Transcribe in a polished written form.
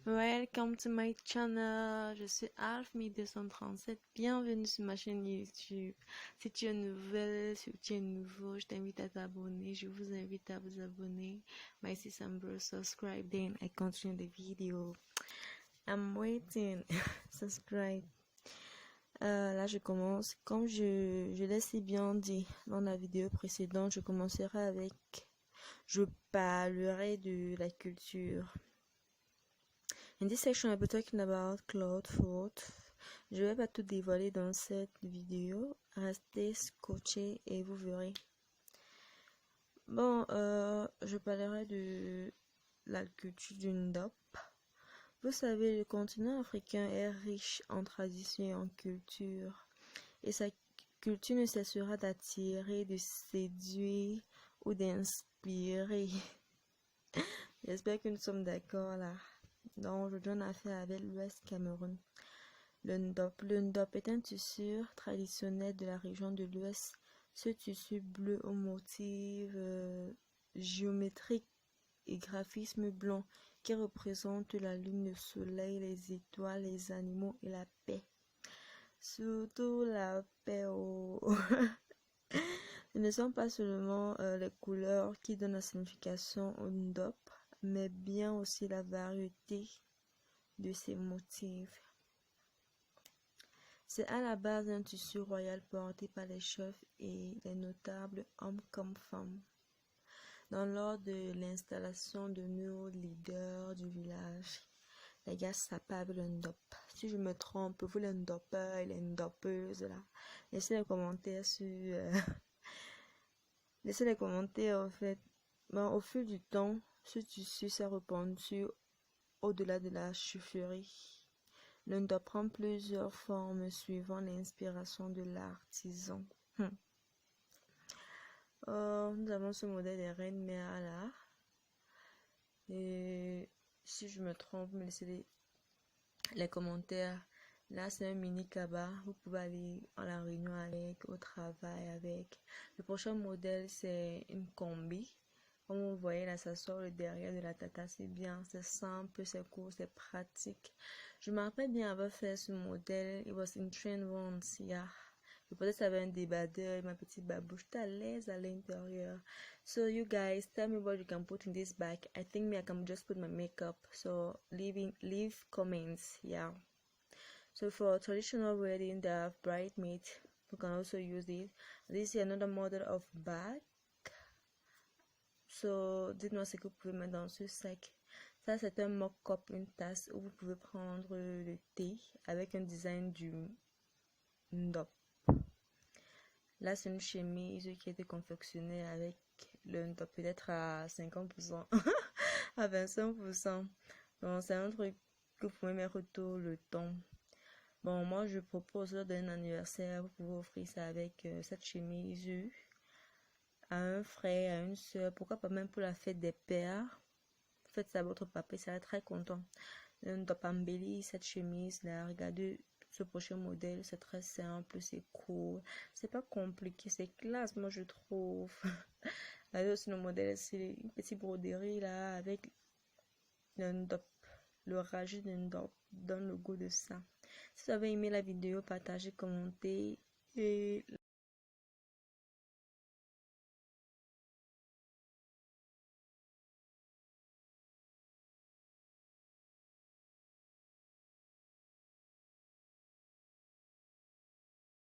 Welcome to my channel. Je suis Alf1237. Bienvenue sur ma chaîne YouTube. Si tu es nouvelle, si tu es nouveau, je t'invite à t'abonner. Je vous invite à vous abonner. My number, subscribe, then I continue the video. I'm waiting. Subscribe. Là, je commence. Comme je l'ai si bien dit dans la vidéo précédente, je commencerai avec... Je parlerai de la culture. In this section, I'll be talking about cloud food. Je vais pas tout dévoiler dans cette vidéo. Restez scotchés et vous verrez. Bon, je parlerai de la culture du Ndop. Vous savez, le continent africain est riche en traditions et en culture. Et sa culture ne cessera d'attirer, de séduire ou d'inspirer. J'espère que nous sommes d'accord là. Donc, je donne affaire avec l'Ouest Cameroun. Le Ndop est un tissu traditionnel de la région de l'Ouest. Ce tissu bleu aux motifs géométriques et graphisme blanc qui représente la lune, le soleil, les étoiles, les animaux et la paix. Surtout la paix. Ce ne sont pas seulement les couleurs qui donnent la signification au Ndop, mais bien aussi la variété de ses motifs. C'est à la base un tissu royal porté par les chefs et les notables, hommes comme femmes, dans l'ordre de l'installation de nouveaux leaders du village. Les gars s'appellent le Ndop. Si je me trompe, vous les Ndopeurs et les Ndopeuses là, laissez les commentaires sur... Laissez les commentaires en fait. Bon, au fil du temps, ce tissu s'est répandu au-delà de la chifferie. Le Ndop prend plusieurs formes suivant l'inspiration de l'artisan. Nous avons ce modèle des reines mères là. Et si je me trompe, laissez les commentaires. Là, c'est un mini cabas. Vous pouvez aller à la réunion avec, au travail avec. Le prochain modèle, c'est une combi. Comme vous voyez là, ça sort le derrière de la tata, c'est bien, c'est simple, c'est court, c'est pratique. Je me rappelle bien avoir fait ce modèle. It was in trend once, yeah. Je pensais que ça avait un débardeur et ma petite babouche. J'étais à l'aise à l'intérieur. So you guys, tell me what you can put in this bag. I think I can just put my makeup. So leave comments, yeah. So for traditional wedding, they have bridesmaids. You can also use it. This is another model of bag. So, dites-moi ce que vous pouvez mettre dans ce sac. Ça, c'est un mock-up, une tasse où vous pouvez prendre le thé avec un design du Ndop. Là, c'est une chemise qui a été confectionnée avec le Ndop, peut-être à 50%, à 25%. Donc, c'est un truc que vous pouvez mettre tout le temps. Bon, moi, je propose lors d'un anniversaire, vous pouvez offrir ça avec cette chemise à un frère, à une soeur, pourquoi pas même pour la fête des pères. Faites ça à votre papa, il sera très content. On doit pas embellir cette chemise là. Regardez ce prochain modèle, c'est très simple, c'est cool, c'est pas compliqué, c'est classe, moi je trouve. Regardez aussi le modèle, c'est une petite broderie là avec le Ndop, le rajout de Ndop donne le goût de ça. Si vous avez aimé la vidéo, partagez, commentez et